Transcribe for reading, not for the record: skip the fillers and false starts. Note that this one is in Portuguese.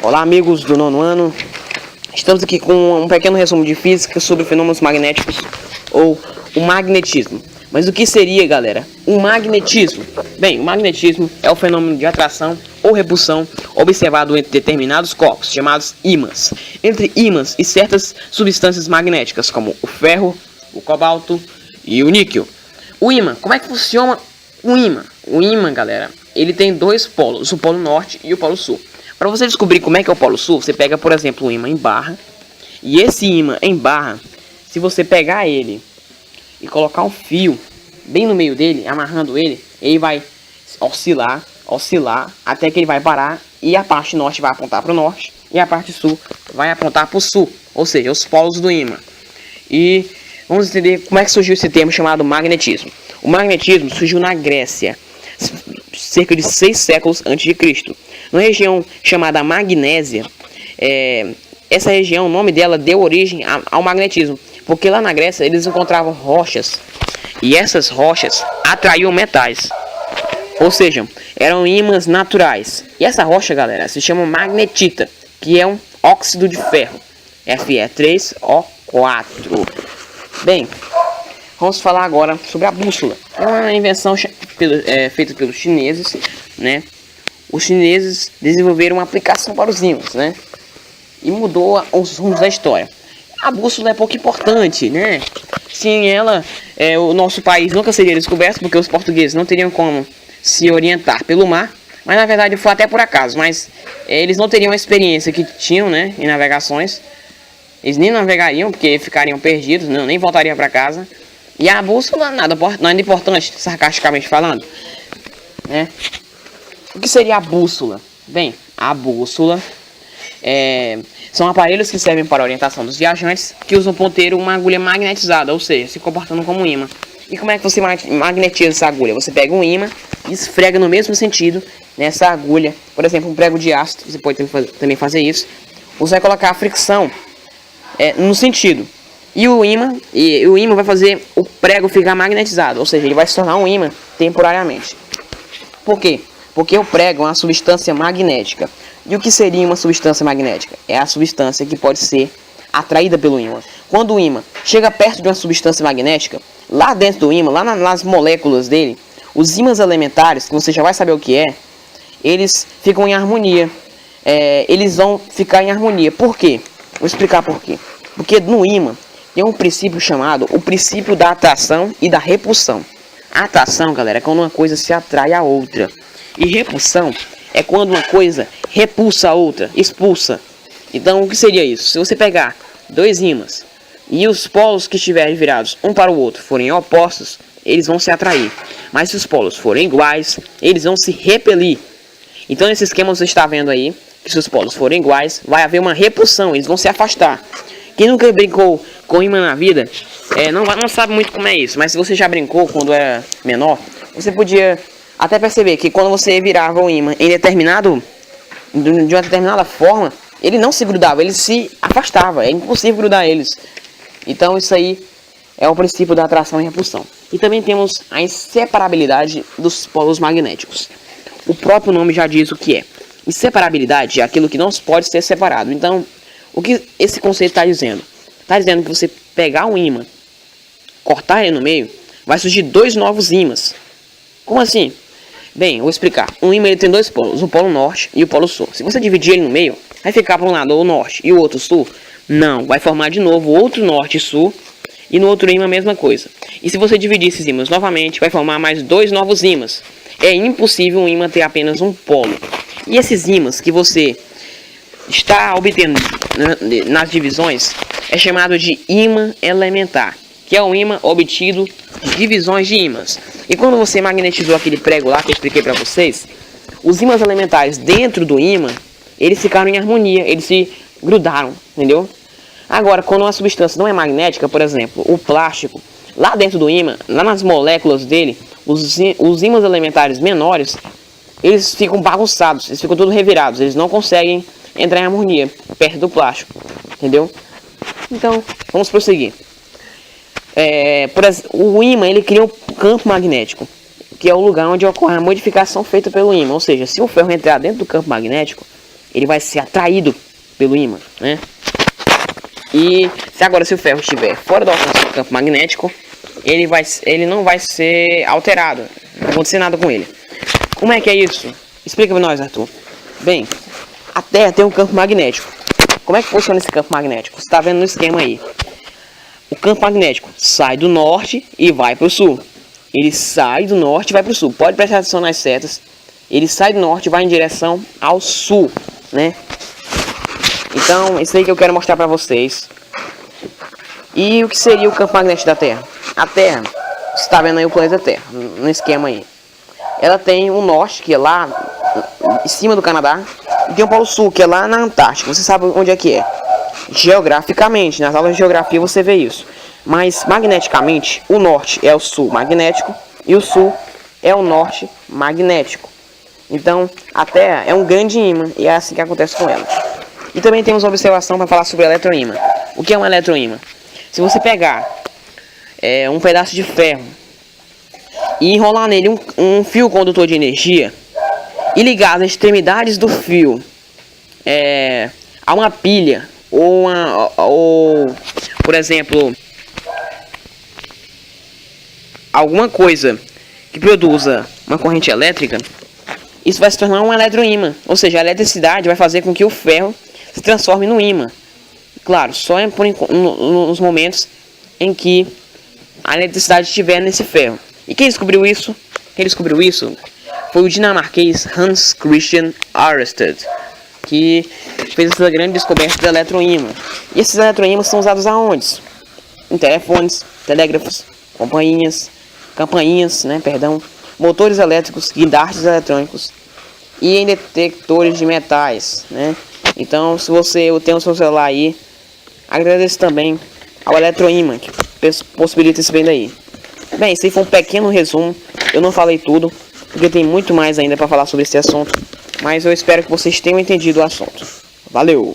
Olá, amigos do nono ano. Estamos aqui com um pequeno resumo de física sobre fenômenos magnéticos ou o magnetismo. Mas o que seria, galera, o magnetismo? Bem, o magnetismo é o fenômeno de atração ou repulsão observado entre determinados corpos, chamados ímãs, entre ímãs e certas substâncias magnéticas, como o ferro, o cobalto e o níquel. O ímã, como é que funciona o ímã? O ímã, galera, ele tem dois polos, o polo norte e o polo sul. Para você descobrir como é que é o polo sul, você pega, por exemplo, um ímã em barra. E esse ímã em barra, se você pegar ele e colocar um fio bem no meio dele, amarrando ele, ele vai oscilar, até que ele vai parar e a parte norte vai apontar para o norte e a parte sul vai apontar para o sul, ou seja, os polos do ímã. E vamos entender como é que surgiu esse termo chamado magnetismo. O magnetismo surgiu na Grécia, cerca de 6 séculos antes de Cristo, numa região chamada Magnésia. Essa região, o nome dela deu origem ao magnetismo, porque lá na Grécia eles encontravam rochas e essas rochas atraíam metais, ou seja, eram ímãs naturais. E essa rocha, galera, se chama magnetita, que é um óxido de ferro, Fe3O4. Bem, vamos falar agora sobre a bússola. É uma invenção feita pelos chineses, né? Os chineses desenvolveram uma aplicação para os ímãs, né? E mudou os rumos da história. A bússola é pouco importante, né? Sem ela, o nosso país nunca seria descoberto, porque os portugueses não teriam como se orientar pelo mar. Mas na verdade foi até por acaso. Mas eles não teriam a experiência que tinham, né, em navegações. Eles nem navegariam, porque ficariam perdidos, não, nem voltariam para casa. E a bússola nada importante, sarcasticamente falando, né? O que seria a bússola? Bem, a bússola são aparelhos que servem para a orientação dos viajantes, que usam ponteiro uma agulha magnetizada, ou seja, se comportando como um ímã. E como é que você magnetiza essa agulha? Você pega um ímã e esfrega no mesmo sentido nessa agulha. Por exemplo, um prego de aço, você pode também fazer isso. Você vai colocar a fricção no sentido. E o ímã vai fazer o prego ficar magnetizado, ou seja, ele vai se tornar um ímã temporariamente. Por quê? Porque o prego é uma substância magnética. E o que seria uma substância magnética? É a substância que pode ser atraída pelo ímã. Quando o ímã chega perto de uma substância magnética, lá dentro do ímã, lá nas moléculas dele, os ímãs elementares, que você já vai saber o que eles ficam em harmonia. Eles vão ficar em harmonia. Por quê? Vou explicar por quê. Porque no ímã tem um princípio chamado o princípio da atração e da repulsão. A atração, galera, é quando uma coisa se atrai a outra. E repulsão é quando uma coisa repulsa a outra, expulsa. Então, o que seria isso? Se você pegar dois ímãs e os polos que estiverem virados um para o outro forem opostos, eles vão se atrair. Mas se os polos forem iguais, eles vão se repelir. Então, nesse esquema você está vendo aí, que se os polos forem iguais, vai haver uma repulsão, eles vão se afastar. Quem nunca brincou com ímã na vida, não sabe muito como é isso. Mas se você já brincou quando era menor, você podia até perceber que quando você virava o ímã de uma determinada forma, ele não se grudava, ele se afastava. É impossível grudar eles. Então isso aí é o princípio da atração e repulsão. E também temos a inseparabilidade dos polos magnéticos. O próprio nome já diz o que é. Inseparabilidade é aquilo que não pode ser separado. Então, o que esse conceito está dizendo? Está dizendo que você pegar um ímã, cortar ele no meio, vai surgir dois novos ímãs. Como assim? Bem, vou explicar. Um ímã ele tem dois polos, o polo norte e o polo sul. Se você dividir ele no meio, vai ficar para um lado o norte e o outro sul? Não, vai formar de novo outro norte e sul, e no outro ímã a mesma coisa. E se você dividir esses ímãs novamente, vai formar mais dois novos ímãs. É impossível um ímã ter apenas um polo. E esses ímãs que você está obtendo nas divisões é chamado de ímã elementar, que é um ímã obtido de divisões de ímãs. E quando você magnetizou aquele prego lá que eu expliquei para vocês, os ímãs elementares dentro do ímã, eles ficaram em harmonia, eles se grudaram, entendeu? Agora, quando uma substância não é magnética, por exemplo, o plástico, lá dentro do ímã, lá nas moléculas dele, os ímãs elementares menores, eles ficam bagunçados, eles ficam todos revirados, eles não conseguem entrar em harmonia perto do plástico, entendeu? Então, vamos prosseguir. O ímã, ele cria um campo magnético, que é o lugar onde ocorre a modificação feita pelo ímã. Ou seja, se o ferro entrar dentro do campo magnético, ele vai ser atraído pelo ímã, né? E se o ferro estiver fora do alcance do campo magnético, ele não vai ser alterado, não vai acontecer nada com ele. Como é que é isso? Explica pra nós, Arthur. Bem, a Terra tem um campo magnético. Como é que funciona esse campo magnético? Você está vendo no esquema aí. O campo magnético sai do norte e vai para o sul. Ele sai do norte e vai para o sul. Pode prestar atenção nas setas. Ele sai do norte e vai em direção ao sul, né? Então, isso aí que eu quero mostrar para vocês. E o que seria o campo magnético da Terra? A Terra, você está vendo aí o planeta Terra, no esquema aí. Ela tem o norte, que é lá em cima do Canadá, e tem o Polo Sul, que é lá na Antártica. Você sabe onde é que é? Geograficamente, nas aulas de geografia você vê isso. Mas magneticamente, o norte é o sul magnético e o sul é o norte magnético. Então, a Terra é um grande ímã e é assim que acontece com ela. E também temos uma observação para falar sobre eletroímã. O que é um eletroímã? Se você pegar um pedaço de ferro e enrolar nele um fio condutor de energia e ligar as extremidades do fio a uma pilha ou por exemplo, alguma coisa que produza uma corrente elétrica, isso vai se tornar um eletroímã. Ou seja, a eletricidade vai fazer com que o ferro se transforme no ímã. Claro, só nos momentos em que a eletricidade estiver nesse ferro. E quem descobriu isso? Foi o dinamarquês Hans Christian Ørsted, que fez essa grande descoberta do eletroímã. E esses eletroímãs são usados aonde? Em telefones, telégrafos, campainhas, motores elétricos, guindastes eletrônicos e em detectores de metais, né? Então, se você tem o seu celular aí, agradeço também ao eletroímã que possibilita isso bem daí. Bem, esse aí foi um pequeno resumo. Eu não falei tudo, porque tem muito mais ainda para falar sobre esse assunto. Mas eu espero que vocês tenham entendido o assunto. Valeu!